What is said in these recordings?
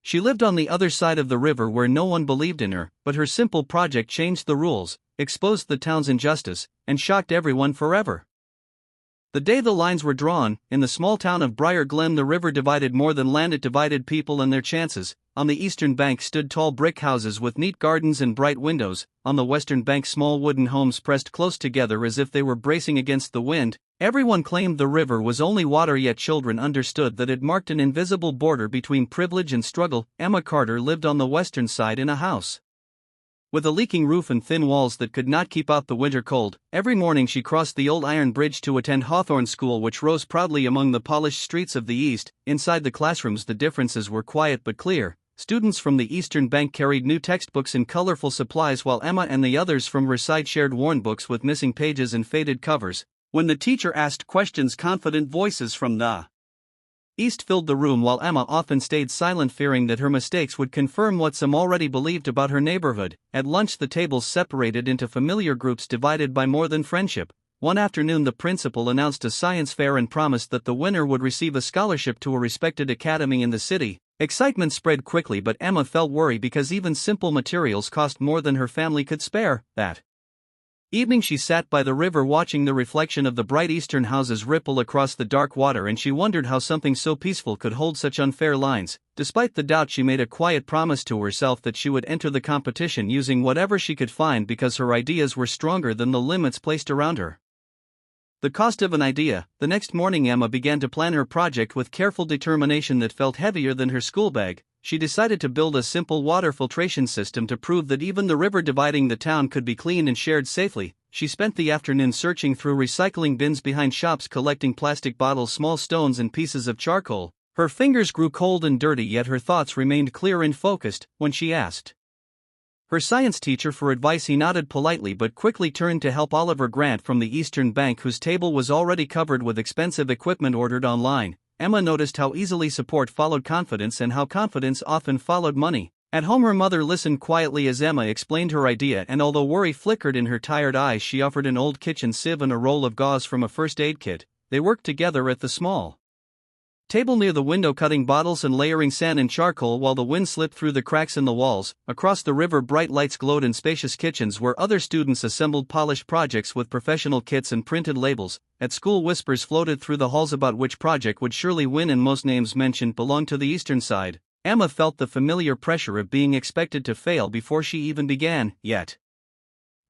She lived on the other side of the river where no one believed in her, but her simple project changed the rules, exposed the town's injustice, and shocked everyone forever. The day the lines were drawn, in the small town of Briar Glen, the river divided more than land, it divided people and their chances. On the eastern bank stood tall brick houses with neat gardens and bright windows. On the western bank small wooden homes pressed close together as if they were bracing against the wind. Everyone claimed the river was only water, yet children understood that it marked an invisible border between privilege and struggle. Emma Carter lived on the western side in a house with a leaking roof and thin walls that could not keep out the winter cold. Every morning she crossed the old iron bridge to attend Hawthorne School, which rose proudly among the polished streets of the east. Inside the classrooms the differences were quiet but clear. Students from the eastern bank carried new textbooks and colorful supplies, while Emma and the others from her side shared worn books with missing pages and faded covers. When the teacher asked questions, confident voices from the east filled the room, while Emma often stayed silent, fearing that her mistakes would confirm what some already believed about her neighborhood. At lunch the tables separated into familiar groups divided by more than friendship. One afternoon the principal announced a science fair and promised that the winner would receive a scholarship to a respected academy in the city. Excitement spread quickly, but Emma felt worried because even simple materials cost more than her family could spare. That evening she sat by the river watching the reflection of the bright eastern houses ripple across the dark water, and she wondered how something so peaceful could hold such unfair lines. Despite the doubt, she made a quiet promise to herself that she would enter the competition using whatever she could find, because her ideas were stronger than the limits placed around her. The cost of an idea. The next morning Emma began to plan her project with careful determination that felt heavier than her school bag. She decided to build a simple water filtration system to prove that even the river dividing the town could be cleaned and shared safely. She spent the afternoon searching through recycling bins behind shops, collecting plastic bottles, small stones, and pieces of charcoal. Her fingers grew cold and dirty, yet her thoughts remained clear and focused. When she asked her science teacher for advice, he nodded politely but quickly turned to help Oliver Grant from the Eastern Bank, whose table was already covered with expensive equipment ordered online. Emma noticed how easily support followed confidence and how confidence often followed money. At home her mother listened quietly as Emma explained her idea, and although worry flickered in her tired eyes, she offered an old kitchen sieve and a roll of gauze from a first aid kit. They worked together at the small table near the window, cutting bottles and layering sand and charcoal while the wind slipped through the cracks in the walls. Across the river bright lights glowed in spacious kitchens where other students assembled polished projects with professional kits and printed labels. At school whispers floated through the halls about which project would surely win, and most names mentioned belonged to the eastern side. Emma felt the familiar pressure of being expected to fail before she even began, yet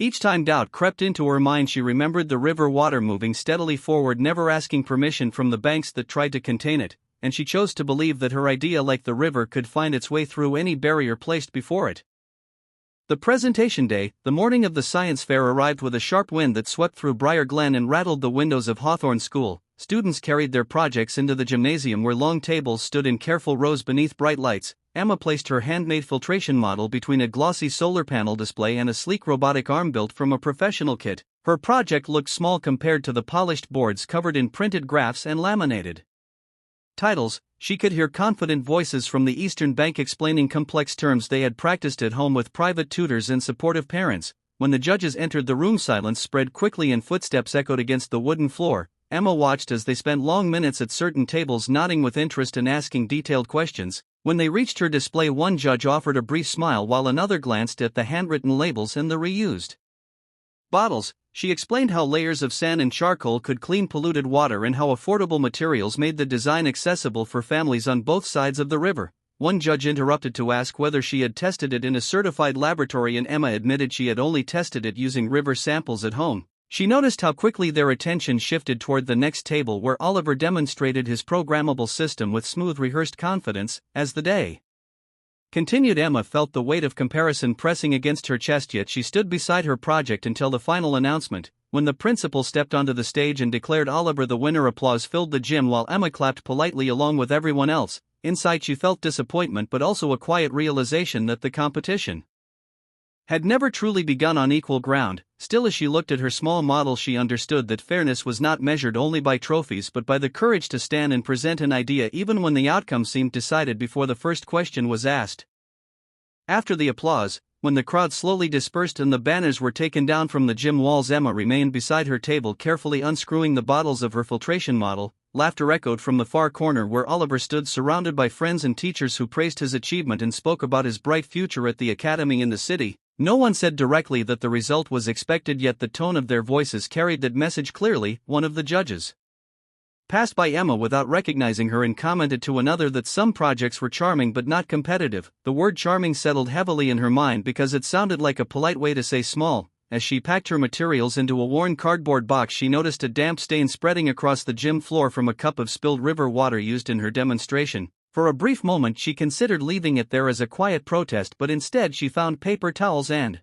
each time doubt crept into her mind, she remembered the river water moving steadily forward, never asking permission from the banks that tried to contain it, and she chose to believe that her idea, like the river, could find its way through any barrier placed before it. The presentation day, the morning of the science fair, arrived with a sharp wind that swept through Briar Glen and rattled the windows of Hawthorne School. Students carried their projects into the gymnasium where long tables stood in careful rows beneath bright lights. Emma placed her handmade filtration model between a glossy solar panel display and a sleek robotic arm built from a professional kit. Her project looked small compared to the polished boards covered in printed graphs and laminated titles. She could hear confident voices from the Eastern Bank explaining complex terms they had practiced at home with private tutors and supportive parents. When the judges entered the room, silence spread quickly and footsteps echoed against the wooden floor. Emma watched as they spent long minutes at certain tables, nodding with interest and asking detailed questions. When they reached her display, one judge offered a brief smile while another glanced at the handwritten labels and the reused bottles. She explained how layers of sand and charcoal could clean polluted water and how affordable materials made the design accessible for families on both sides of the river. One judge interrupted to ask whether she had tested it in a certified laboratory, and Emma admitted she had only tested it using river samples at home. She noticed how quickly their attention shifted toward the next table, where Oliver demonstrated his programmable system with smooth, rehearsed confidence. As the day continued, Emma felt the weight of comparison pressing against her chest, yet she stood beside her project until the final announcement. When the principal stepped onto the stage and declared Oliver the winner, applause filled the gym while Emma clapped politely along with everyone else. Inside she felt disappointment but also a quiet realization that the competition had never truly begun on equal ground. Still, as she looked at her small model, she understood that fairness was not measured only by trophies but by the courage to stand and present an idea even when the outcome seemed decided before the first question was asked. After the applause, when the crowd slowly dispersed and the banners were taken down from the gym walls, Emma remained beside her table, carefully unscrewing the bottles of her filtration model. laughter echoed from the far corner where Oliver stood, surrounded by friends and teachers who praised his achievement and spoke about his bright future at the academy in the city. No one said directly that the result was expected, yet the tone of their voices carried that message clearly. One of the judges passed by Emma without recognizing her and commented to another that some projects were charming but not competitive. The word charming settled heavily in her mind because it sounded like a polite way to say small. As she packed her materials into a worn cardboard box, she noticed a damp stain spreading across the gym floor from a cup of spilled river water used in her demonstration. For a brief moment she considered leaving it there as a quiet protest, but instead she found paper towels and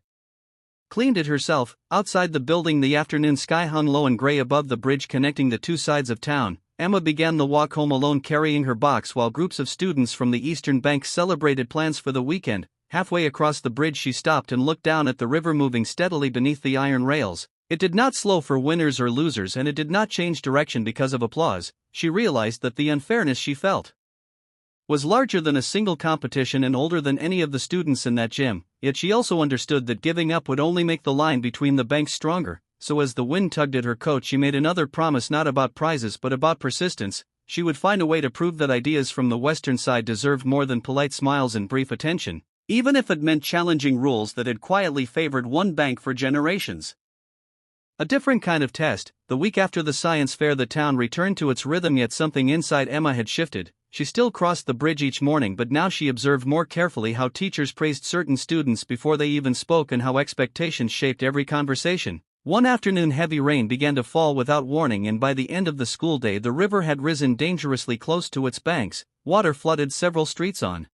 cleaned it herself. Outside the building, the afternoon sky hung low and gray above the bridge connecting the two sides of town. Emma began the walk home alone, carrying her box, while groups of students from the Eastern Bank celebrated plans for the weekend. Halfway across the bridge she stopped and looked down at the river moving steadily beneath the iron rails. It did not slow for winners or losers, and it did not change direction because of applause. She realized that the unfairness she felt was larger than a single competition and older than any of the students in that gym, yet she also understood that giving up would only make the line between the banks stronger. So as the wind tugged at her coat, she made another promise, not about prizes but about persistence. She would find a way to prove that ideas from the western side deserved more than polite smiles and brief attention, even if it meant challenging rules that had quietly favored one bank for generations. A different kind of test. The week after the science fair, the town returned to its rhythm, yet something inside Emma had shifted. She still crossed the bridge each morning, but now she observed more carefully how teachers praised certain students before they even spoke and how expectations shaped every conversation. One afternoon, heavy rain began to fall without warning, and by the end of the school day the river had risen dangerously close to its banks. Water flooded several streets on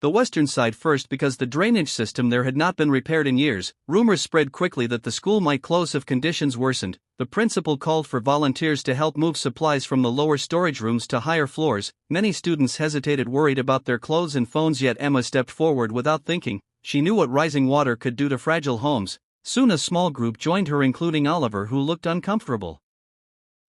the western side first because the drainage system there had not been repaired in years. Rumors spread quickly that the school might close if conditions worsened. The principal called for volunteers to help move supplies from the lower storage rooms to higher floors. Many students hesitated, worried about their clothes and phones, yet Emma stepped forward without thinking. She knew what rising water could do to fragile homes. Soon a small group joined her, including Oliver, who looked uncomfortable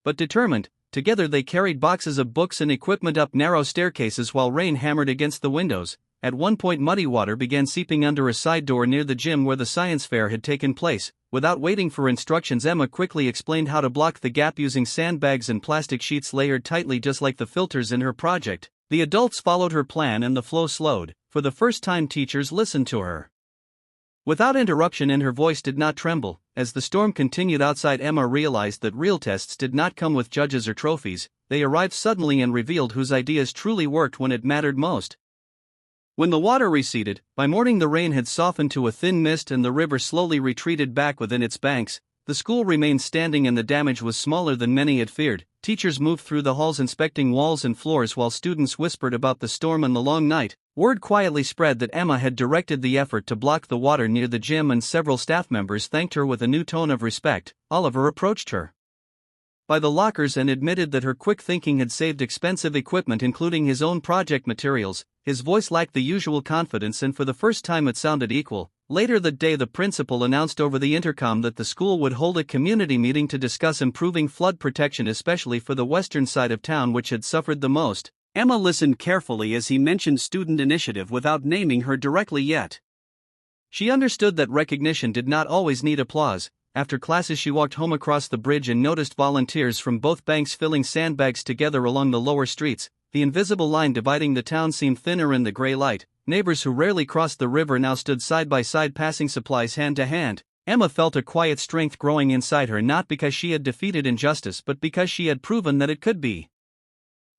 but determined. Together they carried boxes of books and equipment up narrow staircases while rain hammered against the windows. At one point muddy water began seeping under a side door near the gym where the science fair had taken place. Without waiting for instructions, Emma quickly explained how to block the gap using sandbags and plastic sheets layered tightly, just like the filters in her project. The adults followed her plan and the flow slowed. For the first time teachers listened to her without interruption, and her voice did not tremble. As the storm continued outside, Emma realized that real tests did not come with judges or trophies. They arrived suddenly and revealed whose ideas truly worked when it mattered most. When the water receded, by morning the rain had softened to a thin mist and the river slowly retreated back within its banks. The school remained standing and the damage was smaller than many had feared. Teachers moved through the halls inspecting walls and floors while students whispered about the storm and the long night. Word quietly spread that Emma had directed the effort to block the water near the gym, and several staff members thanked her with a new tone of respect. Oliver approached her by the lockers and admitted that her quick thinking had saved expensive equipment, including his own project materials. His voice lacked the usual confidence, and for the first time it sounded equal. Later that day, the principal announced over the intercom that the school would hold a community meeting to discuss improving flood protection, especially for the western side of town, which had suffered the most. Emma listened carefully as he mentioned student initiative without naming her directly yet. She understood that recognition did not always need applause. After classes she walked home across the bridge and noticed volunteers from both banks filling sandbags together along the lower streets. The invisible line dividing the town seemed thinner in the gray light. Neighbors who rarely crossed the river now stood side by side, passing supplies hand to hand. Emma felt a quiet strength growing inside her, not because she had defeated injustice but because she had proven that it could be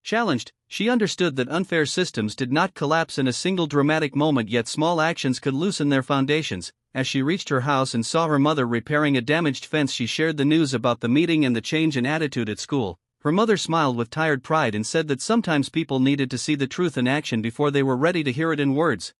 challenged. She understood that unfair systems did not collapse in a single dramatic moment, yet small actions could loosen their foundations. As she reached her house and saw her mother repairing a damaged fence, she shared the news about the meeting and the change in attitude at school. Her mother smiled with tired pride and said that sometimes people needed to see the truth in action before they were ready to hear it in words.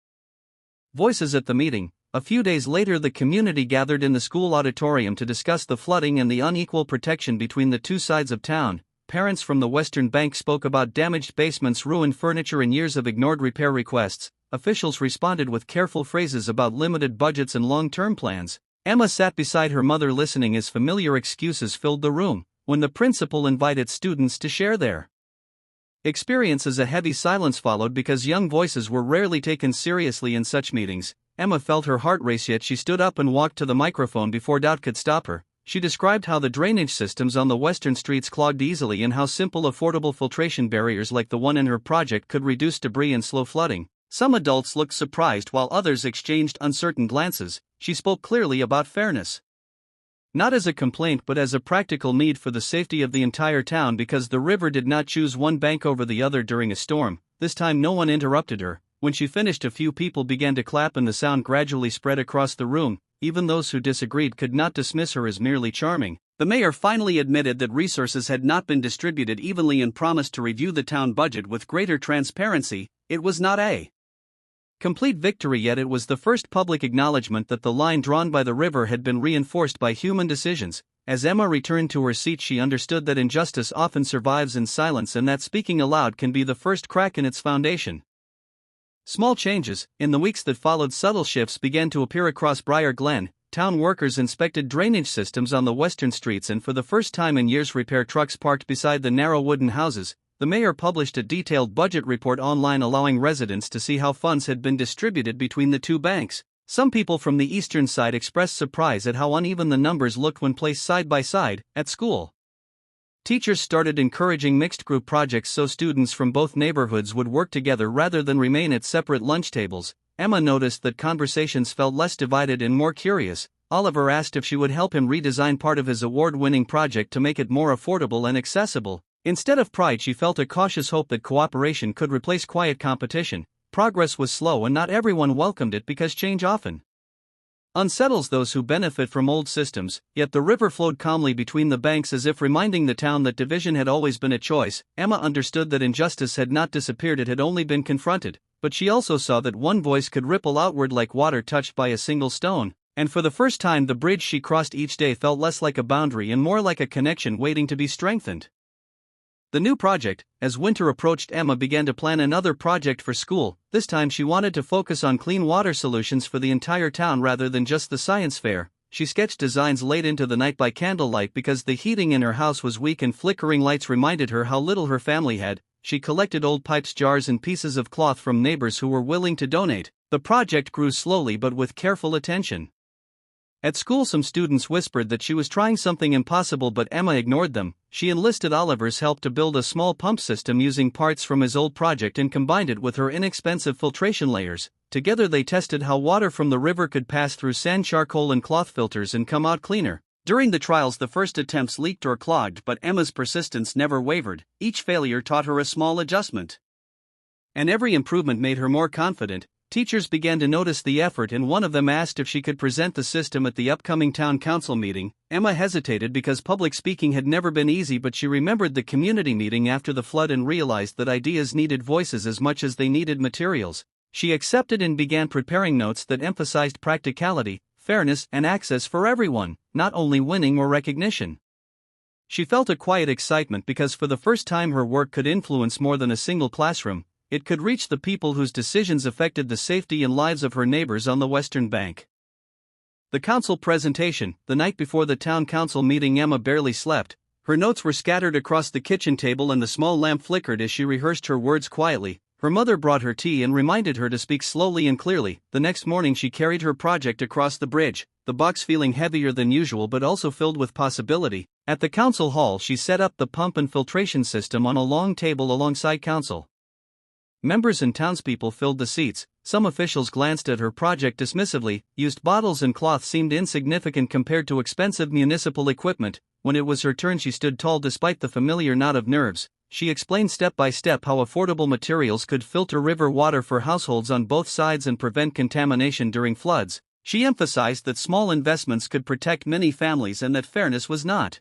Voices at the meeting. A few days later, the community gathered in the school auditorium to discuss the flooding and the unequal protection between the two sides of town. Parents from the Western Bank spoke about damaged basements, ruined furniture, and years of ignored repair requests. Officials responded with careful phrases about limited budgets and long-term plans. Emma sat beside her mother listening as familiar excuses filled the room. When the principal invited students to share their experiences, a heavy silence followed because young voices were rarely taken seriously in such meetings. Emma felt her heart race, yet she stood up and walked to the microphone before doubt could stop her. she described how the drainage systems on the western streets clogged easily and how simple affordable filtration barriers like the one in her project could reduce debris and slow flooding. Some adults looked surprised while others exchanged uncertain glances. She spoke clearly about fairness. Not as a complaint but as a practical need for the safety of the entire town, because the river did not choose one bank over the other during a storm. This time no one interrupted her. When she finished, a few people began to clap and the sound gradually spread across the room. Even those who disagreed could not dismiss her as merely charming. The mayor finally admitted that resources had not been distributed evenly and promised to review the town budget with greater transparency. It was not a complete victory yet. It was the first public acknowledgement that the line drawn by the river had been reinforced by human decisions. As Emma returned to her seat, she understood that injustice often survives in silence and that speaking aloud can be the first crack in its foundation. Small changes. In the weeks that followed, subtle shifts began to appear across Briar Glen. Town workers inspected drainage systems on the western streets and for the first time in years repaired trucks parked beside the narrow wooden houses. The mayor published a detailed budget report online allowing residents to see how funds had been distributed between the two banks. Some people from the eastern side expressed surprise at how uneven the numbers looked when placed side by side. At school, teachers started encouraging mixed group projects so students from both neighborhoods would work together rather than remain at separate lunch tables. Emma noticed that conversations felt less divided and more curious. Oliver asked if she would help him redesign part of his award-winning project to make it more affordable and accessible. Instead of pride, she felt a cautious hope that cooperation could replace quiet competition. Progress was slow and not everyone welcomed it because change often unsettles those who benefit from old systems, yet the river flowed calmly between the banks as if reminding the town that division had always been a choice. Emma understood that injustice had not disappeared, it had only been confronted, but she also saw that one voice could ripple outward like water touched by a single stone, and for the first time the bridge she crossed each day felt less like a boundary and more like a connection waiting to be strengthened. The new project. As winter approached, Emma began to plan another project for school. This time she wanted to focus on clean water solutions for the entire town rather than just the science fair. She sketched designs late into the night by candlelight because the heating in her house was weak and flickering lights reminded her how little her family had. She collected old pipes, jars and pieces of cloth from neighbors who were willing to donate. The project grew slowly but with careful attention. At school, some students whispered that she was trying something impossible, but Emma ignored them. She enlisted Oliver's help to build a small pump system using parts from his old project and combined it with her inexpensive filtration layers. Together they tested how water from the river could pass through sand, charcoal and cloth filters and come out cleaner. During the trials, the first attempts leaked or clogged, but Emma's persistence never wavered. Each failure taught her a small adjustment, and every improvement made her more confident. Teachers began to notice the effort, and one of them asked if she could present the system at the upcoming town council meeting. Emma hesitated because public speaking had never been easy, but she remembered the community meeting after the flood and realized that ideas needed voices as much as they needed materials. She accepted and began preparing notes that emphasized practicality, fairness, and access for everyone, not only winning or recognition. She felt a quiet excitement because for the first time her work could influence more than a single classroom. It could reach the people whose decisions affected the safety and lives of her neighbors on the western bank. The council presentation. The night before the town council meeting, Emma barely slept. Her notes were scattered across the kitchen table and the small lamp flickered as she rehearsed her words quietly. Her mother brought her tea and reminded her to speak slowly and clearly. The next morning she carried her project across the bridge, the box feeling heavier than usual but also filled with possibility. At the council hall, she set up the pump and filtration system on a long table alongside council members and townspeople filled the seats. Some officials glanced at her project dismissively. Used bottles and cloth seemed insignificant compared to expensive municipal equipment. When it was her turn, she stood tall despite the familiar knot of nerves. She explained step by step how affordable materials could filter river water for households on both sides and prevent contamination during floods. She emphasized that small investments could protect many families and that fairness was not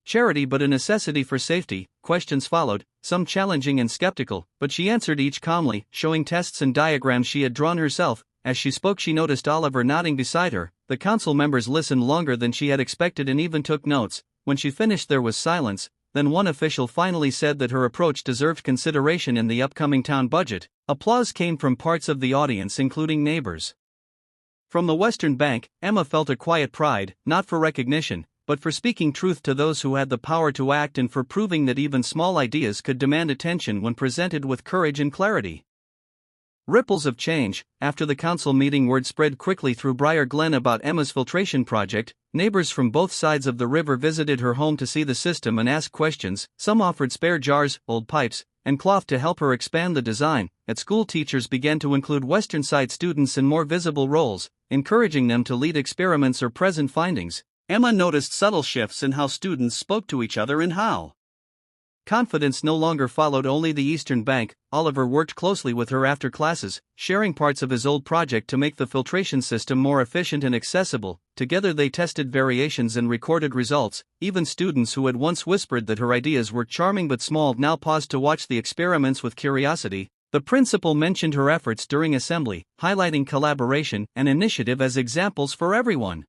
charity but a necessity for safety. Questions followed, some challenging and skeptical, but she answered each calmly, showing tests and diagrams she had drawn herself. As she spoke, she noticed Oliver nodding beside her. The council members listened longer than she had expected and even took notes. When she finished, there was silence. Then one official finally said that her approach deserved consideration in the upcoming town budget. Applause came from parts of the audience, including neighbors. From the western bank, Emma felt a quiet pride, not for recognition, but for speaking truth to those who had the power to act and for proving that even small ideas could demand attention when presented with courage and clarity. Ripples of change. After the council meeting, word spread quickly through Briar Glen about Emma's filtration project. Neighbors from both sides of the river visited her home to see the system and ask questions. Some offered spare jars, old pipes, and cloth to help her expand the design. At school, teachers began to include Western side students in more visible roles, encouraging them to lead experiments or present findings. Emma noticed subtle shifts in how students spoke to each other and how confidence no longer followed only the Eastern Bank. Oliver worked closely with her after classes, sharing parts of his old project to make the filtration system more efficient and accessible. Together they tested variations and recorded results. Even students who had once whispered that her ideas were charming but small now paused to watch the experiments with curiosity. The principal mentioned her efforts during assembly, highlighting collaboration and initiative as examples for everyone.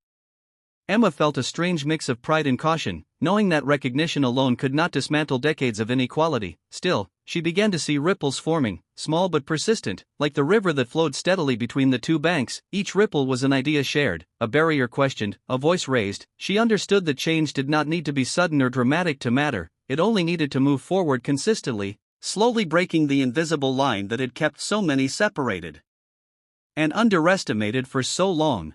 Emma felt a strange mix of pride and caution, knowing that recognition alone could not dismantle decades of inequality. Still, she began to see ripples forming, small but persistent, like the river that flowed steadily between the two banks. Each ripple was an idea shared, a barrier questioned, a voice raised. She understood that change did not need to be sudden or dramatic to matter, it only needed to move forward consistently, slowly breaking the invisible line that had kept so many separated and underestimated for so long.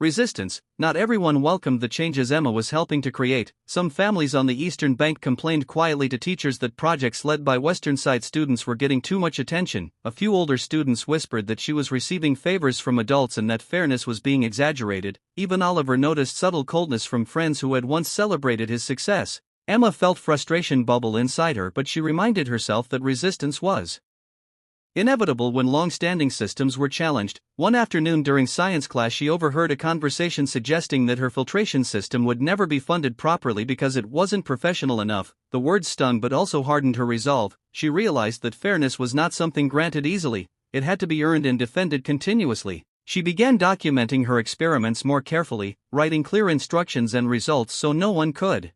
Resistance. Not everyone welcomed the changes Emma was helping to create. Some families on the Eastern Bank complained quietly to teachers that projects led by Western side students were getting too much attention. A few older students whispered that she was receiving favors from adults and that fairness was being exaggerated. Even Oliver noticed subtle coldness from friends who had once celebrated his success. Emma felt frustration bubble inside her, but she reminded herself that resistance was inevitable when long-standing systems were challenged. One afternoon during science class, she overheard a conversation suggesting that her filtration system would never be funded properly because it wasn't professional enough. The words stung but also hardened her resolve. She realized that fairness was not something granted easily, it had to be earned and defended continuously. She began documenting her experiments more carefully, writing clear instructions and results so no one could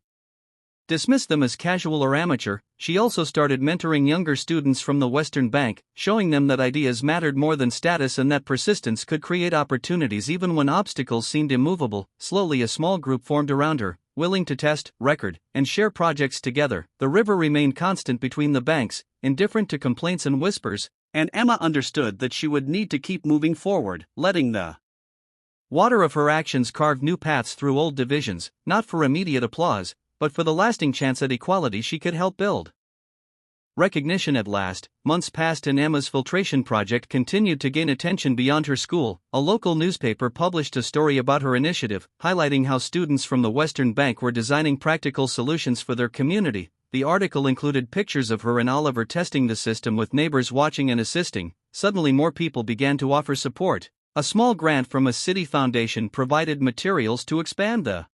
dismiss them as casual or amateur. She also started mentoring younger students from the Western Bank, showing them that ideas mattered more than status and that persistence could create opportunities even when obstacles seemed immovable. Slowly a small group formed around her, willing to test, record, and share projects together. The river remained constant between the banks, indifferent to complaints and whispers, and Emma understood that she would need to keep moving forward, letting the water of her actions carve new paths through old divisions, not for immediate applause, but for the lasting chance at equality she could help build. Recognition at last. Months passed and Emma's filtration project continued to gain attention beyond her school. A local newspaper published a story about her initiative, highlighting how students from the Western Bank were designing practical solutions for their community. The article included pictures of her and Oliver testing the system with neighbors watching and assisting. Suddenly more people began to offer support. A small grant from a city foundation provided materials to expand the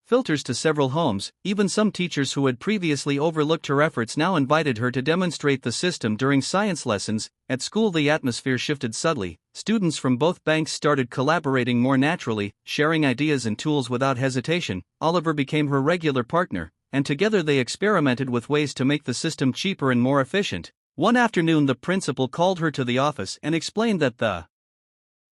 filters to several homes. Even some teachers who had previously overlooked her efforts now invited her to demonstrate the system during science lessons. At school the atmosphere shifted subtly. Students from both banks started collaborating more naturally, sharing ideas and tools without hesitation. Oliver became her regular partner, and together they experimented with ways to make the system cheaper and more efficient. One afternoon the principal called her to the office and explained that the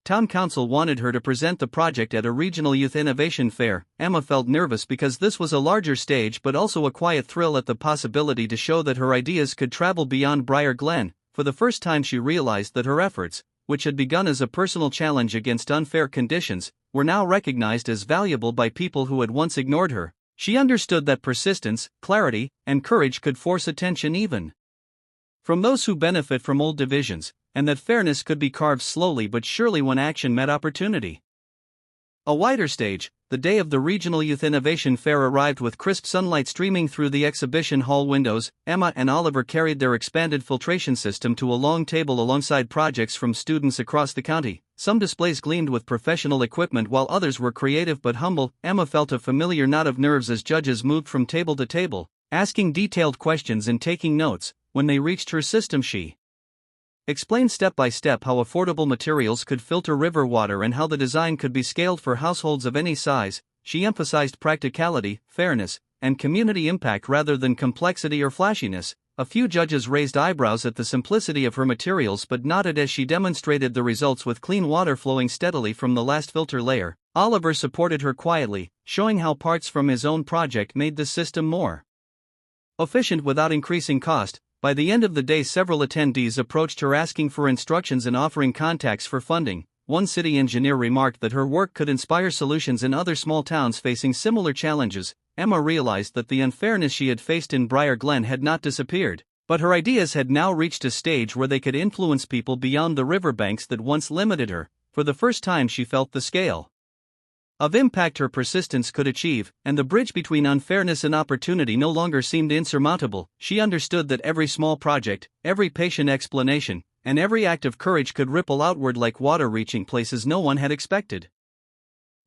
town council wanted her to present the project at a regional youth innovation fair. Emma felt nervous because this was a larger stage but also a quiet thrill at the possibility to show that her ideas could travel beyond Briar Glen. For the first time she realized that her efforts, which had begun as a personal challenge against unfair conditions, were now recognized as valuable by people who had once ignored her. She understood that persistence, clarity, and courage could force attention even from those who benefit from old divisions, and that fairness could be carved slowly but surely when action met opportunity. A wider stage. The day of the Regional Youth Innovation Fair arrived with crisp sunlight streaming through the exhibition hall windows. Emma and Oliver carried their expanded filtration system to a long table alongside projects from students across the county. Some displays gleamed with professional equipment while others were creative but humble. Emma felt a familiar knot of nerves as judges moved from table to table, asking detailed questions and taking notes. When they reached her system, she explained step by step how affordable materials could filter river water and how the design could be scaled for households of any size. She emphasized practicality, fairness, and community impact rather than complexity or flashiness. A few judges raised eyebrows at the simplicity of her materials but nodded as she demonstrated the results with clean water flowing steadily from the last filter layer. Oliver supported her quietly, showing how parts from his own project made the system more efficient without increasing cost. By the end of the day, several attendees approached her asking for instructions and offering contacts for funding. One city engineer remarked that her work could inspire solutions in other small towns facing similar challenges. Emma realized that the unfairness she had faced in Briar Glen had not disappeared, but her ideas had now reached a stage where they could influence people beyond the riverbanks that once limited her. For the first time, she felt the scale of impact her persistence could achieve, and the bridge between unfairness and opportunity no longer seemed insurmountable. She understood that every small project, every patient explanation, and every act of courage could ripple outward like water, reaching places no one had expected.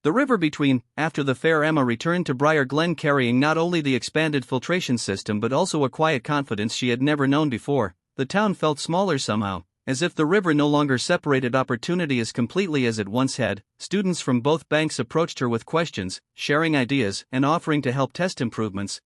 The river between. After the fair, Emma returned to Briar Glen carrying not only the expanded filtration system but also a quiet confidence she had never known before. The town felt smaller somehow, as if the river no longer separated opportunity as completely as it once had. Students from both banks approached her with questions, sharing ideas and offering to help test improvements.